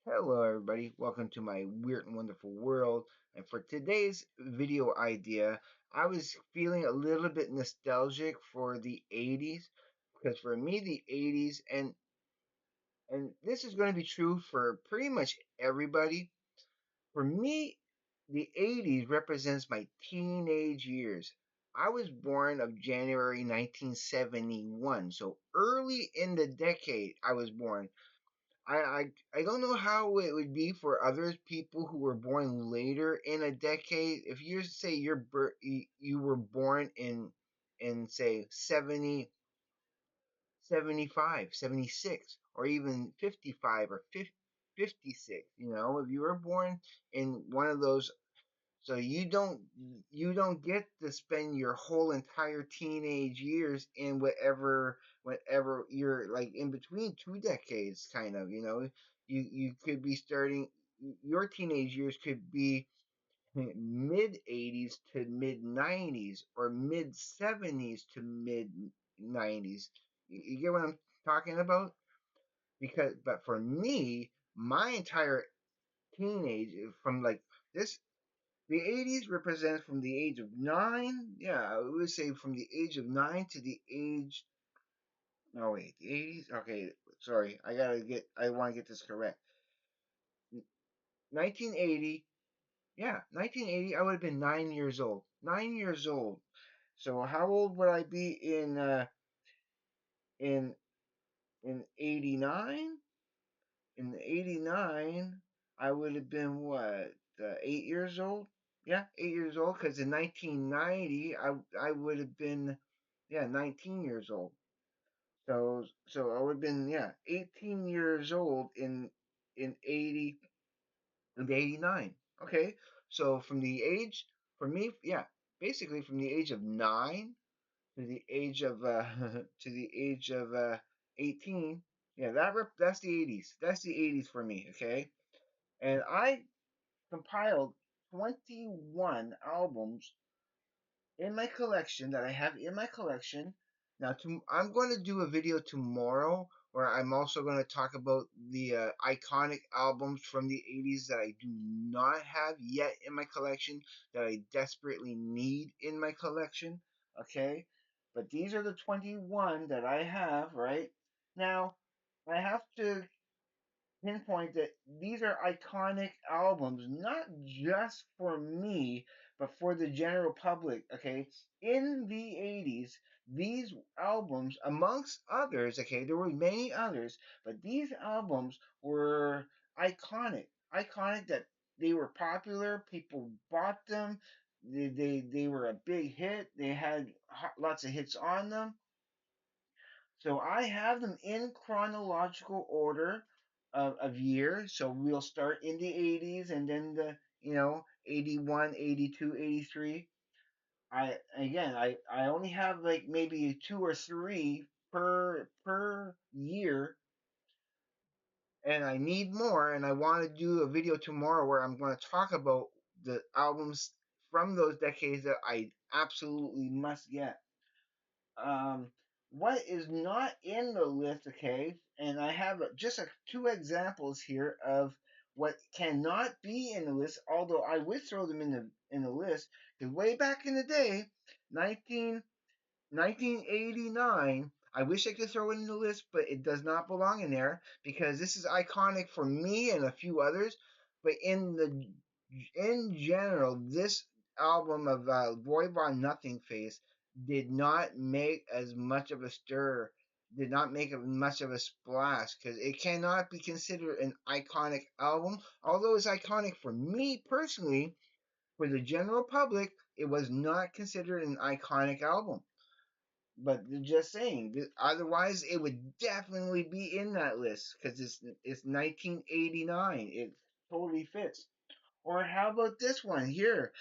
Hello everybody, welcome to my weird and wonderful world. And for today's video idea, I was feeling a little bit nostalgic for the 80s because for me the 80s and this is going to be true for pretty much everybody. For me, the 80s represents my teenage years. I was born of January 1971, so early in the decade I was born. I don't know how it would be for other people who were born later in a decade. If you say you were born in say 70, 75, 76, or even 55 or 56, if you were born in one of those, so you don't get to spend your whole entire teenage years in whatever you're like in between two decades, kind of. You could be starting your teenage years could be mid 80s to mid 90s or mid 70s to mid 90s. You get what I'm talking about? But for me, my entire teenage from like this the 80s represents from the age of 9. Yeah, I would say from the age of 9 to the age. No, wait, the 80s? Okay, sorry. I want to get this correct. 1980. Yeah, 1980, I would have been 9 years old. 9 years old. So how old would I be in in 89? In 89, I would have been what, 8 years old? Yeah, 8 years old. Because in 1990, I would have been, yeah, 19 years old. So I would have been, yeah, 18 years old in 80 and 89. Okay, so from the age for me, yeah, basically from the age of 9 to the age of to the age of 18. Yeah, that's the 80s. That's the 80s for me. Okay, and I compiled 21 albums in my collection that I have in my collection. Now, I'm going to do a video tomorrow where I'm also going to talk about the iconic albums from the 80s that I do not have yet in my collection that I desperately need in my collection. Okay? But these are the 21 that I have, right? Now, I have to pinpoint that these are iconic albums, not just for me, but for the general public. Okay, in the 80s, these albums, amongst others, okay, there were many others, but these albums were iconic. Iconic that they were popular, people bought them. They were a big hit. They had lots of hits on them. So I have them in chronological order of year. So we'll start in the 80s and then 81, 82, 83. I only have like maybe two or three per year, and I need more, and I want to do a video tomorrow where I'm going to talk about the albums from those decades that I absolutely must get. um, what is not in the list, okay, and I have just two examples here of what cannot be in the list, although I would throw them in the list, because way back in the day, 19, 1989, I wish I could throw it in the list, but it does not belong in there because this is iconic for me and a few others. But in general, this album of Boy Von Nothing Face did not make as much of a stir, did not make much of a splash because it cannot be considered an iconic album. Although it's iconic for me personally, for the general public, it was not considered an iconic album. But just saying, otherwise it would definitely be in that list because it's 1989. It totally fits. Or how about this one here?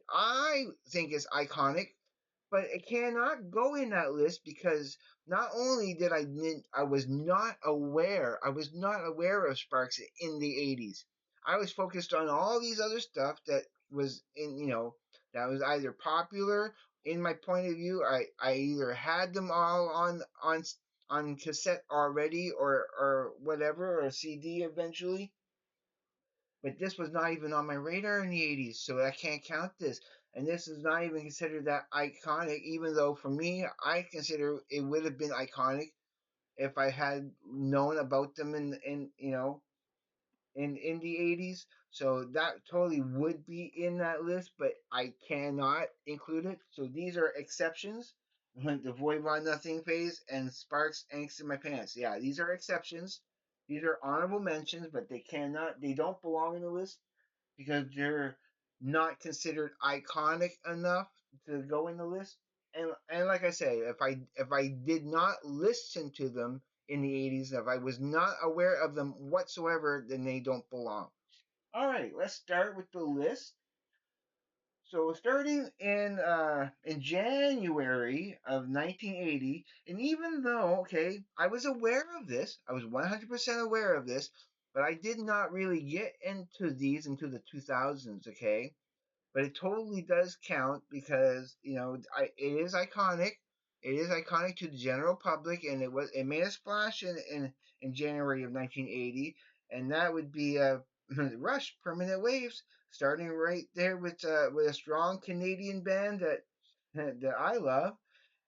I think it's iconic, but it cannot go in that list because not only did I was not aware of Sparks in the 80s. I was focused on all these other stuff that was that was either popular in my point of view. I either had them all on cassette already, or whatever, or CD eventually. But this was not even on my radar in the 80s, so I can't count this. And this is not even considered that iconic, even though for me, I consider it would have been iconic if I had known about them in the 80s. So that totally would be in that list, but I cannot include it. So these are exceptions, like the Voivod Nothing Phase and Sparks Angst in My Pants. Yeah, these are exceptions. These are honorable mentions, but they don't belong in the list because they're not considered iconic enough to go in the list. And like I say, if I did not listen to them in the 80s, if I was not aware of them whatsoever, then they don't belong. All right, let's start with the list. So starting in January of 1980, and even though okay, I was aware of this, I was 100% aware of this, but I did not really get into these into the 2000s. Okay, but it totally does count because it is iconic. It is iconic to the general public, and it made a splash in January of 1980, and that would be Rush, Permanent Waves, starting right there with a strong Canadian band that that I love,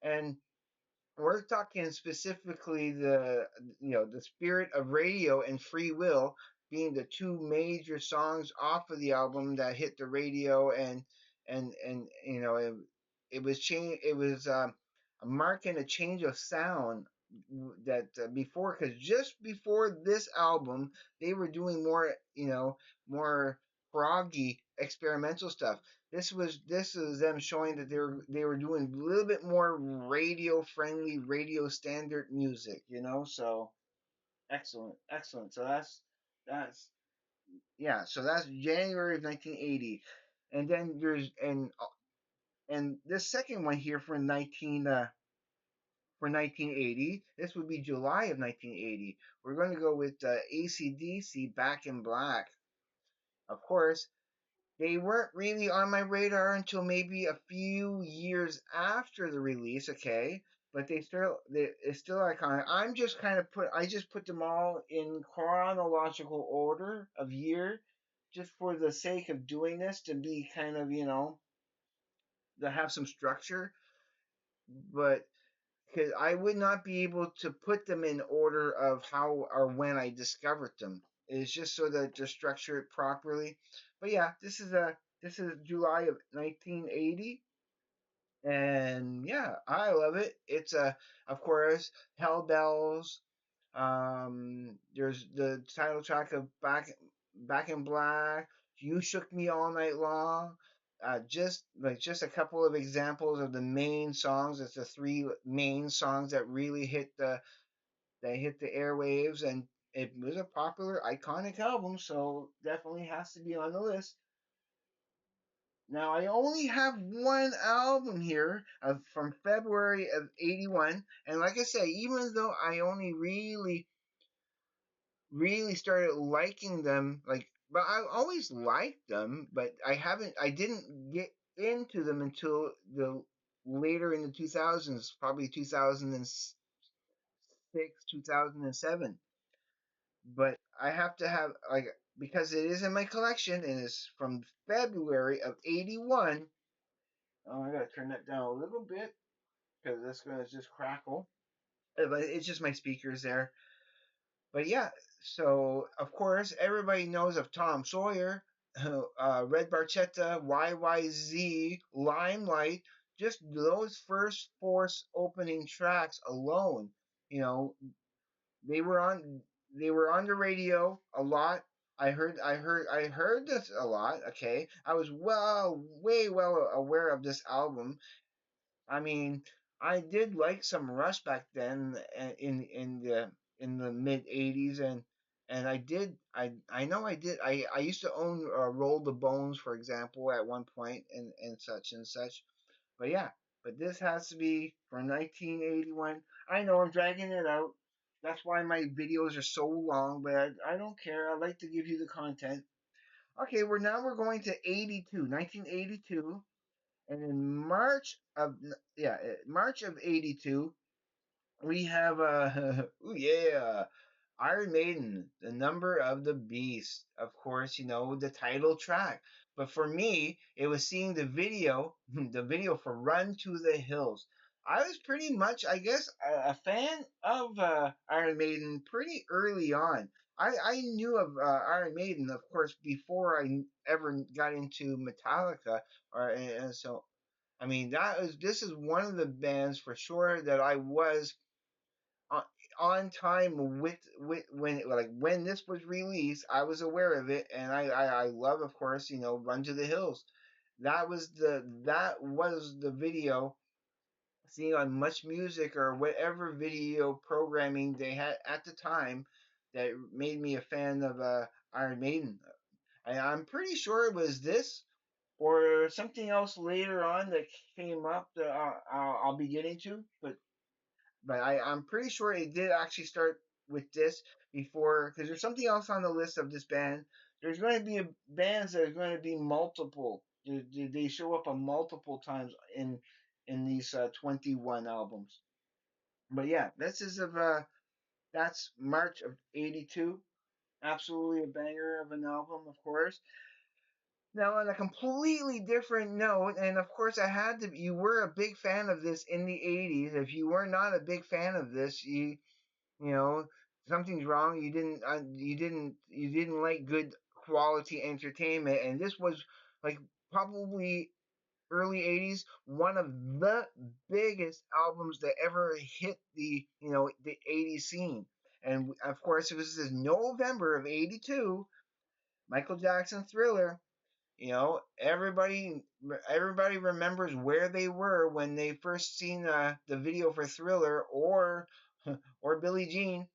and we're talking specifically the spirit of radio and free will being the two major songs off of the album that hit the radio, and it was change it was marking a change of sound that before, because just before this album they were doing more froggy experimental stuff. This is them showing that they were doing a little bit more radio friendly, radio standard music, So excellent, excellent. So that's yeah. So that's January of 1980, and then there's and this second one here for 1980. This would be July of 1980. We're going to go with AC/DC, Back in Black. Of course, they weren't really on my radar until maybe a few years after the release, okay? But it's still iconic. I just put them all in chronological order of year, just for the sake of doing this, to be kind of, to have some structure. But because I would not be able to put them in order of how or when I discovered them. It's just so that to structure it properly. But yeah, this is July of 1980, and yeah, I love it. It's of course, Hell Bells. There's the title track of Back in Black. You Shook Me All Night Long. Just a couple of examples of the main songs. It's the three main songs that really hit the airwaves, and it was a popular, iconic album, so definitely has to be on the list. Now I only have one album here from February of '81, and like I say, even though I only really started liking them, but I always liked them, but I didn't get into them until the later in the 2000s, probably 2006, 2007. But I have to have, because it is in my collection and it's from February of '81. Oh, I gotta turn that down a little bit because that's gonna just crackle. But it's just my speakers there. But yeah, so of course everybody knows of Tom Sawyer, Red Barchetta, YYZ, Limelight. Just those first four opening tracks alone, you know, they were on they were on the radio a lot. I heard this a lot. Okay, I was way well aware of this album. I mean, I did like some Rush back then, in the mid '80s, and I know I did. I used to own Roll the Bones, for example, at one point, and such and such. But yeah, but this has to be for 1981. I know I'm dragging it out. That's why my videos are so long, but I don't care. I like to give you the content. Okay, we're going to 1982, and in March of '82, we have ooh, yeah, Iron Maiden, The Number of the Beast. Of course, the title track. But for me, it was seeing the video, the video for Run to the Hills. I was pretty much, I guess, a fan of Iron Maiden pretty early on. I knew of Iron Maiden, of course, before I ever got into Metallica, and so I mean this is one of the bands for sure that I was on, on time with when this was released. I was aware of it, and I love, of course, Run to the Hills. That was the video seen on Much Music or whatever video programming they had at the time that made me a fan of Iron Maiden. I'm pretty sure it was this or something else later on that came up that I'll be getting to, but I'm pretty sure it did actually start with this before, because there's something else on the list of this band. There's going to be bands that are going to be multiple. They show up on multiple times in these 21 albums. But yeah, this is of that's March of '82. Absolutely a banger of an album, of course. Now, on a completely different note, and of course, you were a big fan of this in the '80s. If you were not a big fan of this, you know something's wrong. You didn't like good quality entertainment, and this was like probably early '80s, one of the biggest albums that ever hit the '80s scene. And of course, it was this November of '82, Michael Jackson Thriller. Everybody remembers where they were when they first seen the video for Thriller or Billie Jean.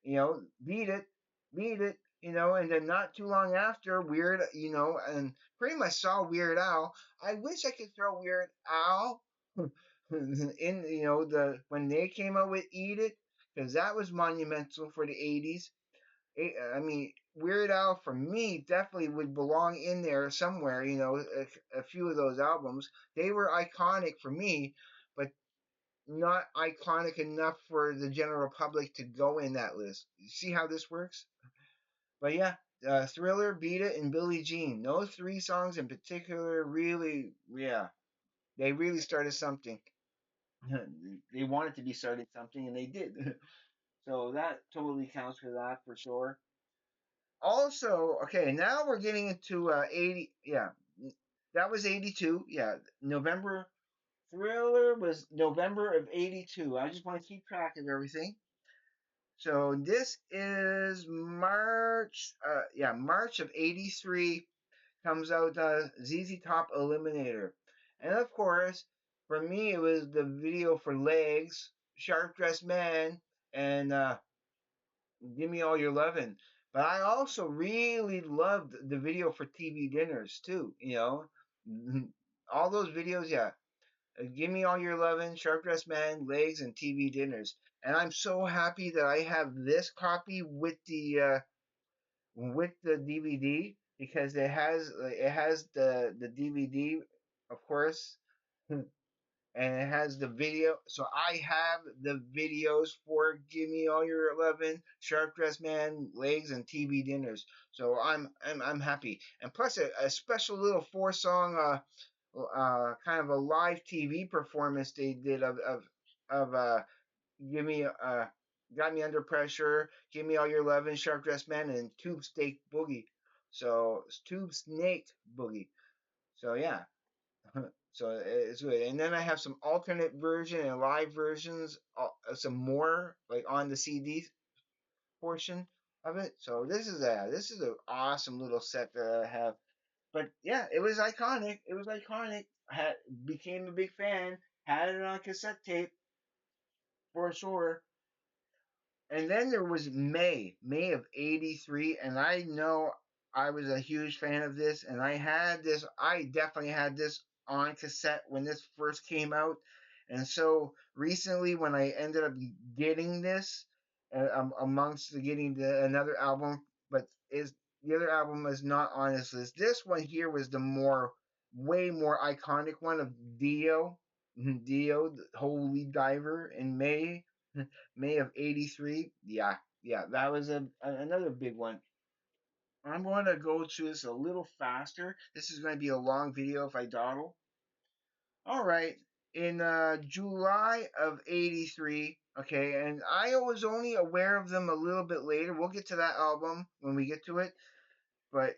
Beat it, beat it. And then not too long after, and pretty much saw Weird Al. I wish I could throw Weird Al in, the when they came out with Eat It, because that was monumental for the '80s. I mean, Weird Al for me definitely would belong in there somewhere. A few of those albums, they were iconic for me, but not iconic enough for the general public to go in that list. See how this works? But yeah, Thriller, Beat It, and Billie Jean. Those three songs in particular really, yeah, they really started something. They wanted to be started something, and they did. So that totally counts for that for sure. Also, okay, now we're getting into 80. Yeah, that was 82. Yeah, November. Thriller was November of '82. I just want to keep track of everything. So this is March. Yeah, March of '83 comes out ZZ Top Eliminator, and of course, for me it was the video for Legs, Sharp Dressed Man, and Give Me All Your Lovin'. But I also really loved the video for TV Dinners too. All those videos, yeah. Give Me All Your Lovin', Sharp Dressed Man, Legs, and TV Dinners. And I'm so happy that I have this copy with the DVD, because it has the DVD, of course, and it has the video. So I have the videos for Give Me All Your Lovin', Sharp Dressed Man, Legs, and TV Dinners. So I'm happy. And plus a special little 4 song kind of a live TV performance they did of Give Me Got Me Under Pressure, Give Me All Your Lovin', Sharp Dressed Man, and Tube Steak Boogie. So Tube Snake Boogie. So yeah. So it's good. And then I have some alternate version and live versions, some more like on the CD portion of it. So this is an awesome little set that I have. But yeah, it was iconic. It was iconic. Became a big fan. Had it on cassette tape for sure. And then there was May of '83, and I know I was a huge fan of this, and I definitely had this on cassette when this first came out. And so recently, when I ended up getting this, amongst getting another album, but is the other album is not on this list. This one here was way more iconic one of Dio, Dio, the Holy Diver in May. May of '83. Yeah, yeah, that was another big one. I'm going to go through this a little faster. This is going to be a long video if I dawdle. All right. In July of '83, okay, and I was only aware of them a little bit later. We'll get to that album when we get to it. But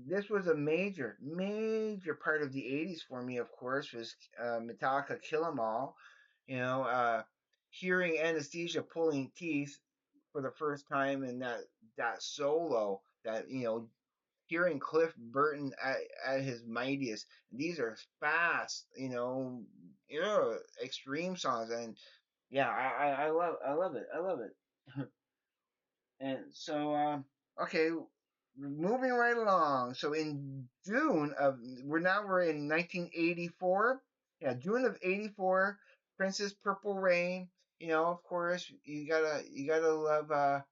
this was a major part of the '80s for me. Of course, was Metallica "Kill 'Em All." You know, hearing Anesthesia pulling teeth for the first time in that solo, that hearing Cliff Burton at his mightiest. These are fast, extreme songs, and yeah, I love it, I love it. And so, okay, moving right along. So in June of we're in 1984. Yeah, June of '84. Princess Purple Rain. Of course, you gotta love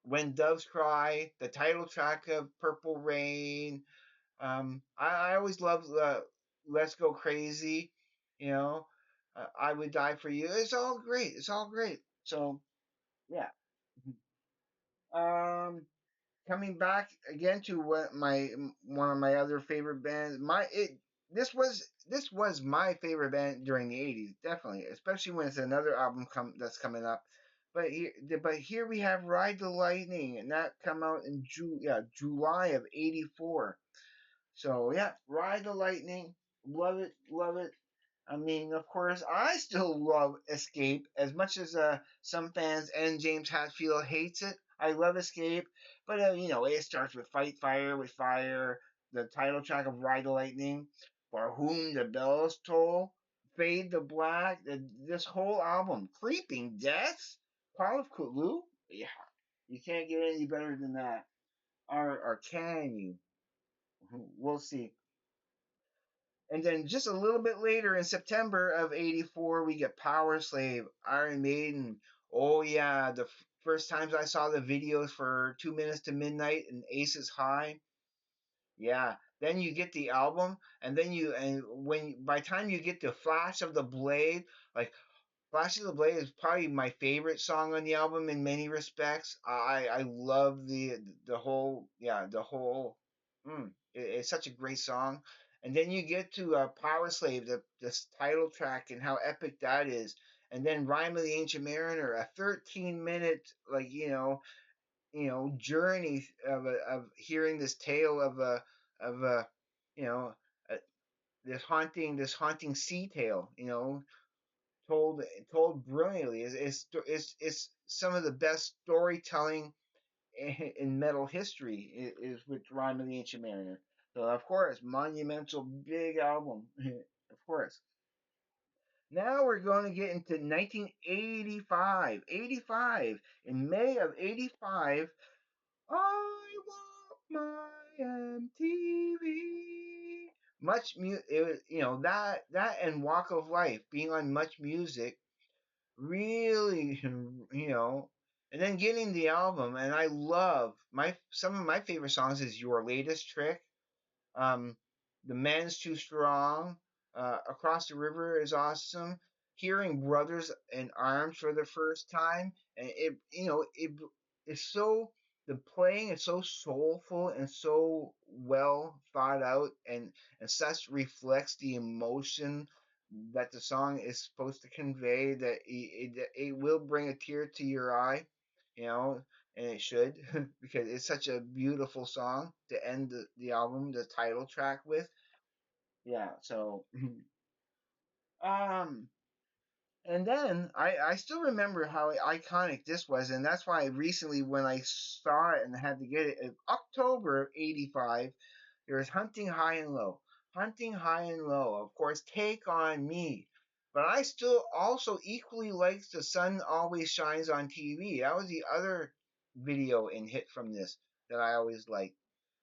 When Doves Cry, the title track of Purple Rain. I always love Let's Go Crazy. You know, I Would Die for You. It's all great. It's all great. So yeah. Um, Coming back again to one of my other favorite bands. This was my favorite band during the '80s, definitely, especially when it's another album that's coming up. But here we have Ride the Lightning, and that come out in July of '84. So yeah, Ride the Lightning, love it, love it. I mean, of course, I still love Escape as much as some fans and James Hetfield hates it. I love Escape, but it starts with Fight Fire with Fire, the title track of Ride the Lightning, For Whom the Bells Toll, Fade to Black. This whole album, Creeping Death, Call of Cthulhu. Yeah, you can't get any better than that, or can you? We'll see. And then just a little bit later in September of '84, we get Power Slave, Iron Maiden. Oh, yeah, the first times I saw the videos for 2 Minutes to Midnight and Aces High. Yeah. Then you get the album, and by the time you get the Flash of the Blade, like Flash of the Blade is probably my favorite song on the album in many respects. I love the whole. It's such a great song. And then you get to Power Slave, this title track, and how epic that is. And then Rhyme of the Ancient Mariner, a 13-minute journey of hearing this tale of you know uh, this haunting sea tale, told told brilliantly. Is some of the best storytelling in metal history is with Rhyme of the Ancient Mariner. So of course, monumental big album, of course. Now we're going to get into 1985. 85 in May of '85. I want my MTV. It was, that and Walk of Life being on Much Music really, and then getting the album, and I love my some of my favorite songs is Your Latest Trick, um, The Man's Too Strong, Across the River is awesome. Hearing Brothers in Arms for the first time, and it's so the playing is so soulful and so well thought out, and such reflects the emotion that the song is supposed to convey, that it will bring a tear to your eye, you know, and it should because it's such a beautiful song to end the album, the title track with. Yeah, so um and then I still remember how iconic this was, and that's why recently when I saw it and had to get it in October of '85, there was Hunting High and Low. Hunting High and Low, of course, Take on Me. But I still also equally liked The Sun Always Shines on TV. That was the other video and hit from this that I always liked.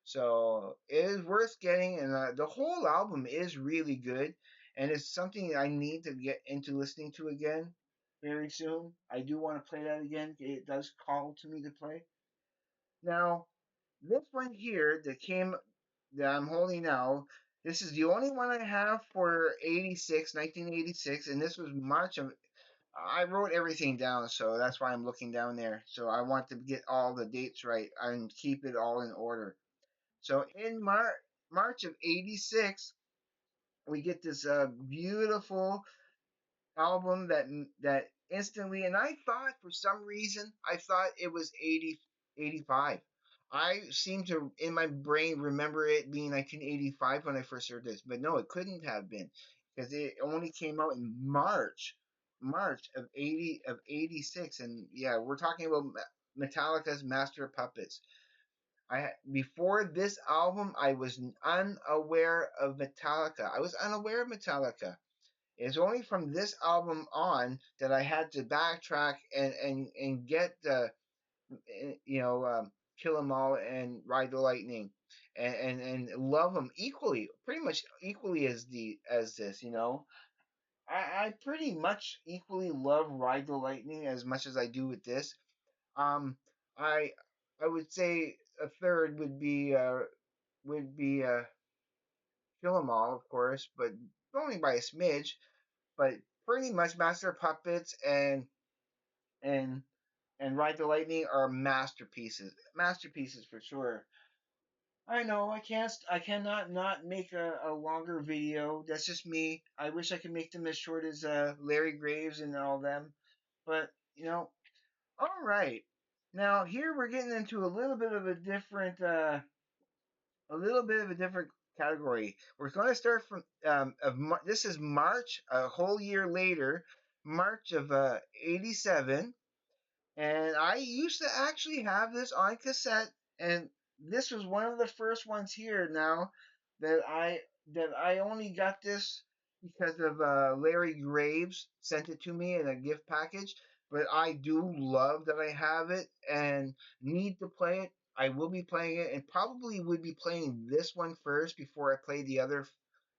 So it is worth getting, and the whole album is really good, and it's something I need to get into listening to again very soon. I do want to play that again. It does call to me to play. Now, this one here that I'm holding now, this is the only one I have for 1986, and this was March of I wrote everything down, so that's why I'm looking down there. So I want to get all the dates right and keep it all in order. So in March of '86, we get this beautiful album that instantly, and I thought for some reason I thought it was 85. I seem to in my brain remember it being 1985 when I first heard this, but no, it couldn't have been because it only came out in March of 86, and yeah, we're talking about Metallica's Master of Puppets. Before this album, I was unaware of Metallica. I was unaware of Metallica. It's only from this album on that I had to backtrack and get the Kill 'Em All and Ride the Lightning and love them equally, pretty much equally as this. I pretty much equally love Ride the Lightning as much as I do with this. Um, I I would say a third would be Kill 'Em All, of course, but only by a smidge. But pretty much Master of Puppets and and Ride the Lightning are masterpieces. Masterpieces for sure. I know I cannot not make a longer video. That's just me. I wish I could make them as short as Larry Graves and all them. But all right. Now here we're getting into a little bit of a different category. We're going to start from this is March, a whole year later, March of '87, and I used to actually have this on cassette, and this was one of the first ones here now that I only got this because of Larry Graves sent it to me in a gift package. But I do love that I have it and need to play it. I will be playing it and probably would be playing this one first before I play the other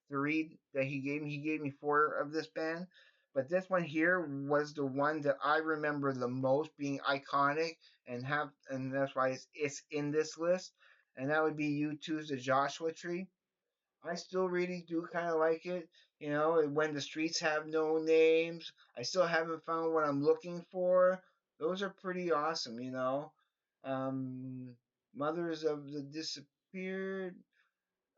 three that he gave me. He gave me four of this band, but this one here was the one that I remember the most being iconic and that's why it's in this list. And that would be U2's The Joshua Tree. I still really do kind of like it. When the streets have no names, I still haven't found what I'm looking for. Those are pretty awesome. Um, Mothers of the Disappeared.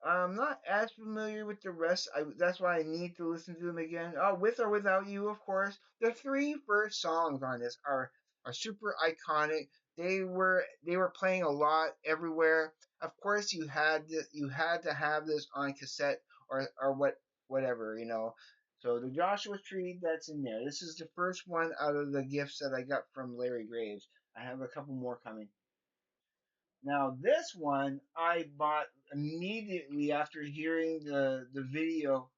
I'm not as familiar with the rest. That's why I need to listen to them again. Oh, With or Without You, of course. The three first songs on this are super iconic. They were playing a lot everywhere. Of course, you had to have this on cassette or whatever. So the Joshua Tree that's in there. This is the first one out of the gifts that I got from Larry Graves. I have a couple more coming. Now this one I bought immediately after hearing the video,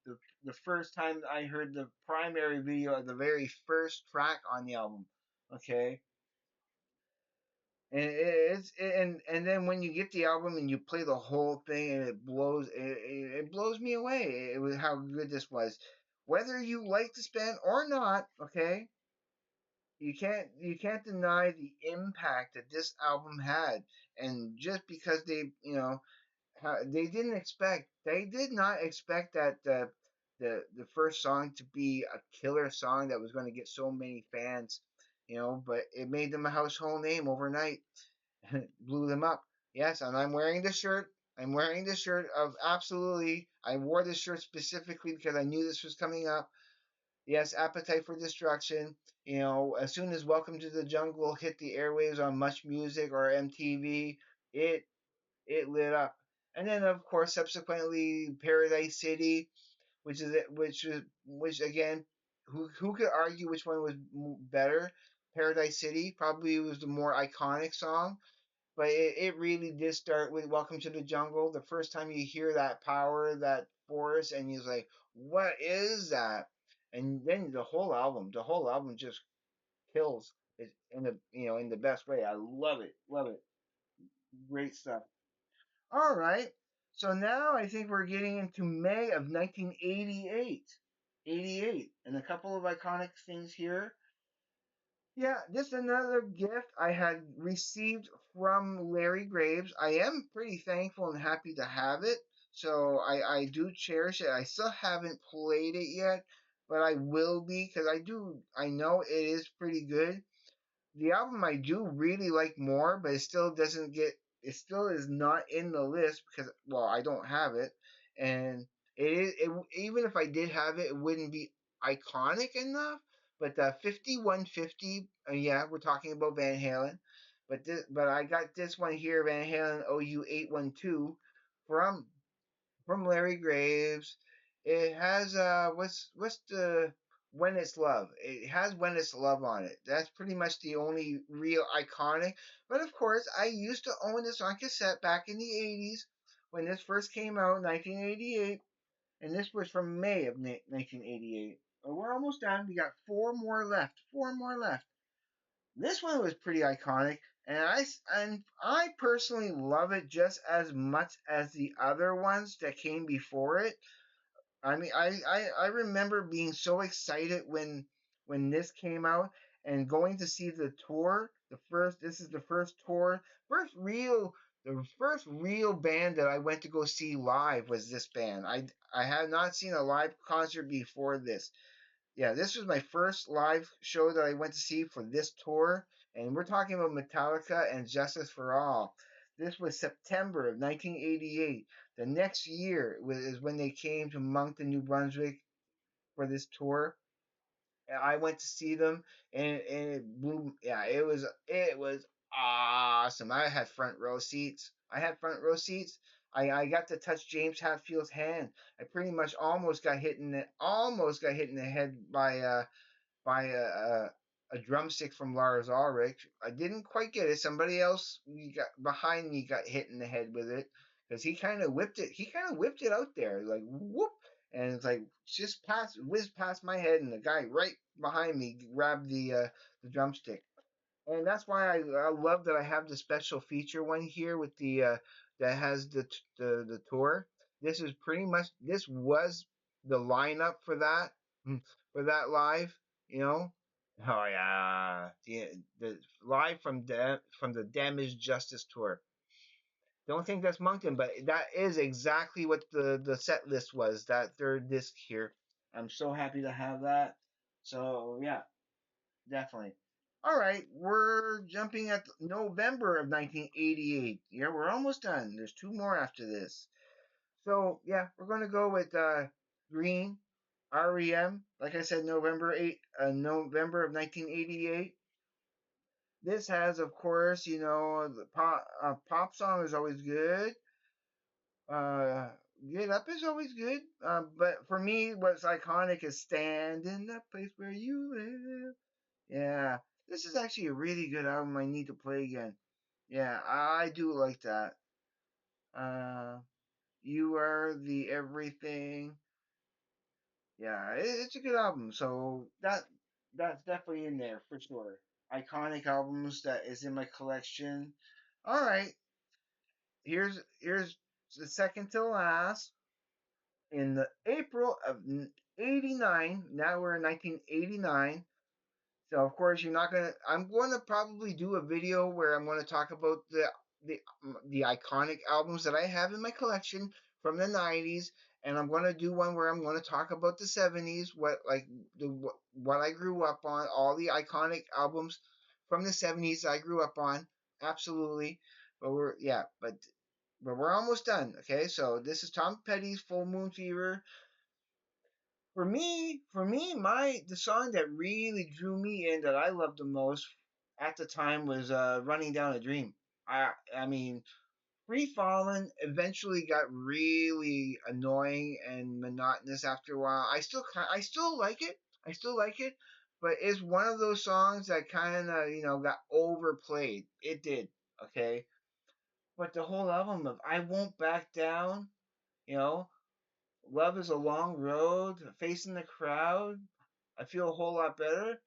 the first time I heard the primary video of the very first track on the album. Okay, and and then when you get the album and you play the whole thing and it blows me away. It was how good this was. Whether you like this band or not, okay, you can't deny the impact that this album had. And just because they did not expect that the first song to be a killer song that was going to get so many fans, but it made them a household name overnight. Blew them up. Yes, and I'm wearing the shirt. I'm wearing the shirt of absolutely. I wore this shirt specifically because I knew this was coming up. Yes, Appetite for Destruction. As soon as Welcome to the Jungle hit the airwaves on Much Music or MTV, it it lit up. And then, of course, subsequently, Paradise City, which again, who could argue which one was better? Paradise City probably was the more iconic song, but it really did start with Welcome to the Jungle. The first time you hear that power, that force, and you're like, what is that? And then the whole album just kills it in the best way. I love it, great stuff. All right, so now I think we're getting into May of 1988. 88, and a couple of iconic things here. Yeah, just another gift I had received from Larry Graves. I am pretty thankful and happy to have it. So I do cherish it. I still haven't played it yet, but I will be because I know it is pretty good. The album I do really like more, but it still is not in the list because, well, I don't have it. And even if I did have it, it wouldn't be iconic enough. But the 5150, yeah, we're talking about Van Halen. But I got this one here, Van Halen OU 812 from Larry Graves. It has what's the When It's Love. It has When It's Love on it. That's pretty much the only real iconic. But of course, I used to own this on cassette back in the 80s when this first came out, 1988, and this was from May of 1988. We're almost done. We got four more left. Four more left. This one was pretty iconic, and I personally love it just as much as the other ones that came before it. I mean, I remember being so excited when this came out and going to see the tour. This is the first tour, the first real band that I went to go see live was this band. I had not seen a live concert before this. Yeah, this was my first live show that I went to see for this tour, and we're talking about Metallica and Justice for All. This was September of 1988. The next year is when they came to Moncton, New Brunswick for this tour. I went to see them, and it blew. Yeah, it was awesome. I had front row seats. I had front row seats. I got to touch James Hetfield's hand. I pretty much almost got hit in the head by a drumstick from Lars Ulrich. I didn't quite get it. Somebody else got behind me got hit in the head with it because he kind of whipped it. He kind of whipped it out there like whoop, and it's like just whizzed past my head, and the guy right behind me grabbed the drumstick. And that's why I love that I have the special feature one here with the that has the tour. This was the lineup for that for that live, you know. Oh yeah, the live from the Damaged Justice tour. Don't think that's Moncton, but that is exactly what the set list was. That third disc here. I'm so happy to have that. So yeah, definitely. All right, we're jumping at November of 1988. Yeah, we're almost done. There's two more after this. So yeah, we're gonna go with Green, REM. Like I said, November of 1988. This has, of course, the pop song is always good. Uh, Get Up is always good. But for me, what's iconic is Stand in the Place Where You Live. Yeah, this is actually a really good album. I need to play again. Yeah, I do like that. Uh, You Are the Everything. Yeah, it's a good album. So that's definitely in there for sure. Iconic albums that is in my collection. All right, here's the second to last. In the April of '89. Now we're in 1989. So of course you're not gonna. I'm going to probably do a video where I'm going to talk about the iconic albums that I have in my collection from the '90s, and I'm going to do one where I'm going to talk about the '70s, what I grew up on, all the iconic albums from the '70s I grew up on, absolutely. But we're almost done. Okay, so this is Tom Petty's Full Moon Fever. For me, my the song that really drew me in that I loved the most at the time was "Running Down a Dream." I mean, "Free Fallin'" eventually got really annoying and monotonous after a while. I still like it. I still like it, but it's one of those songs that kind of got overplayed. It did, okay. But the whole album of "I Won't Back Down," you know, "Love is a Long Road," "Facing the Crowd," I feel a whole lot better.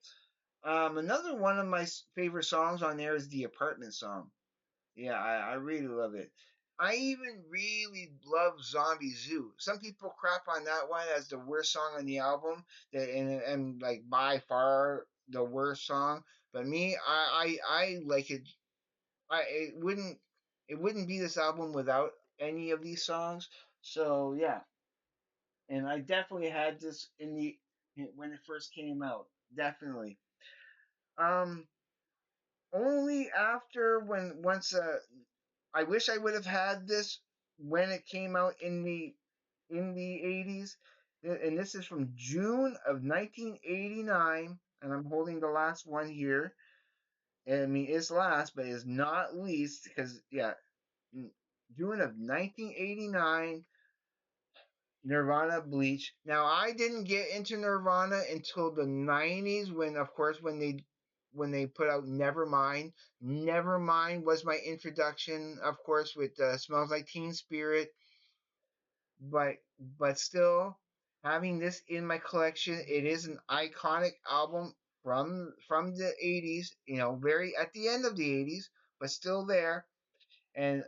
Another one of my favorite songs on there is the Apartment song. Yeah, I really love it. I even really love Zombie Zoo. Some people crap on that one as the worst song on the album, and like by far the worst song. But me, I like it. It wouldn't be this album without any of these songs. So yeah, and I definitely had this in the when it first came out. Definitely. Um, Only after when once I wish I would have had this when it came out in the 80s. And this is from June of 1989, and I'm holding the last one here. And I mean, it's last, but it's not least because yeah, June of 1989, Nirvana Bleach. Now I didn't get into Nirvana until the 90s when of course when they put out Nevermind. Nevermind was my introduction, of course, with Smells Like Teen Spirit, but but still having this in my collection, it is an iconic album from the 80s, you know, very at the end of the 80s, but still there. And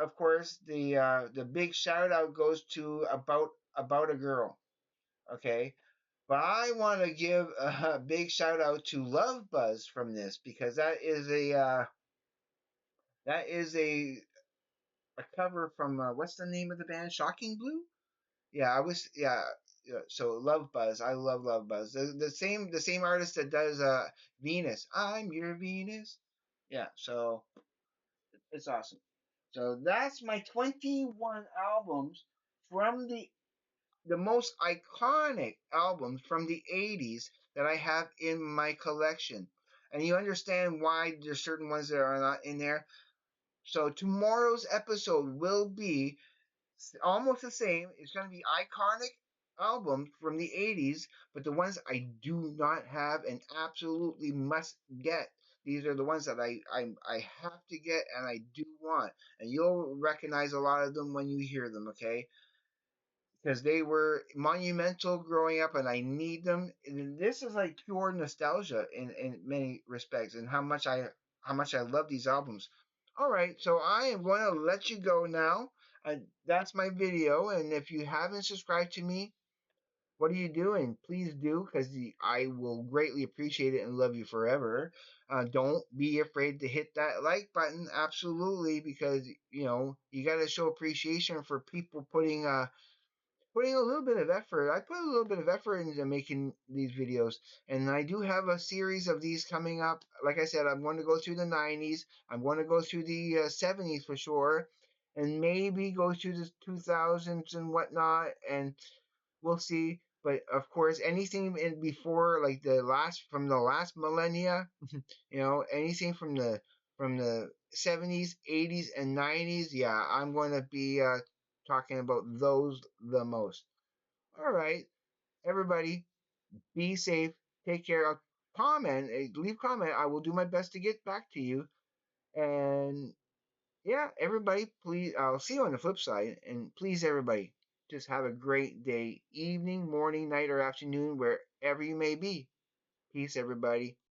of course, the big shout out goes to about a girl. Okay, but I want to give a big shout out to Love Buzz from this because that is a cover from what's the name of the band? Shocking Blue. Yeah, I was yeah. So Love Buzz, I love Love Buzz. The same artist that does Venus. I'm your Venus. Yeah, so it's awesome. So that's my 21 albums from the most iconic albums from the 80s that I have in my collection. And you understand why there's certain ones that are not in there. So tomorrow's episode will be almost the same. It's going to be iconic albums from the 80s, but the ones I do not have and absolutely must get. These are the ones that I have to get and I do want. And you'll recognize a lot of them when you hear them, okay? Because they were monumental growing up and I need them. And this is like pure nostalgia in many respects and how much I love these albums. All right, so I am going to let you go now. That's my video, and if you haven't subscribed to me, what are you doing? Please do, because I will greatly appreciate it and love you forever. Don't be afraid to hit that like button, absolutely, because you know you got to show appreciation for people putting a little bit of effort. I put a little bit of effort into making these videos, and I do have a series of these coming up. Like I said, I'm going to go through the 90s, I'm going to go through the 70s for sure, and maybe go through the 2000s and whatnot, and we'll see. But of course, anything in before like the last millennia, you know, anything from the 70s, 80s, and 90s, yeah, I'm going to be talking about those the most. All right, everybody, be safe. Take care. Comment, leave comment. I will do my best to get back to you. And yeah, everybody, please. I'll see you on the flip side. And please, everybody, just have a great day, evening, morning, night, or afternoon, wherever you may be. Peace, everybody.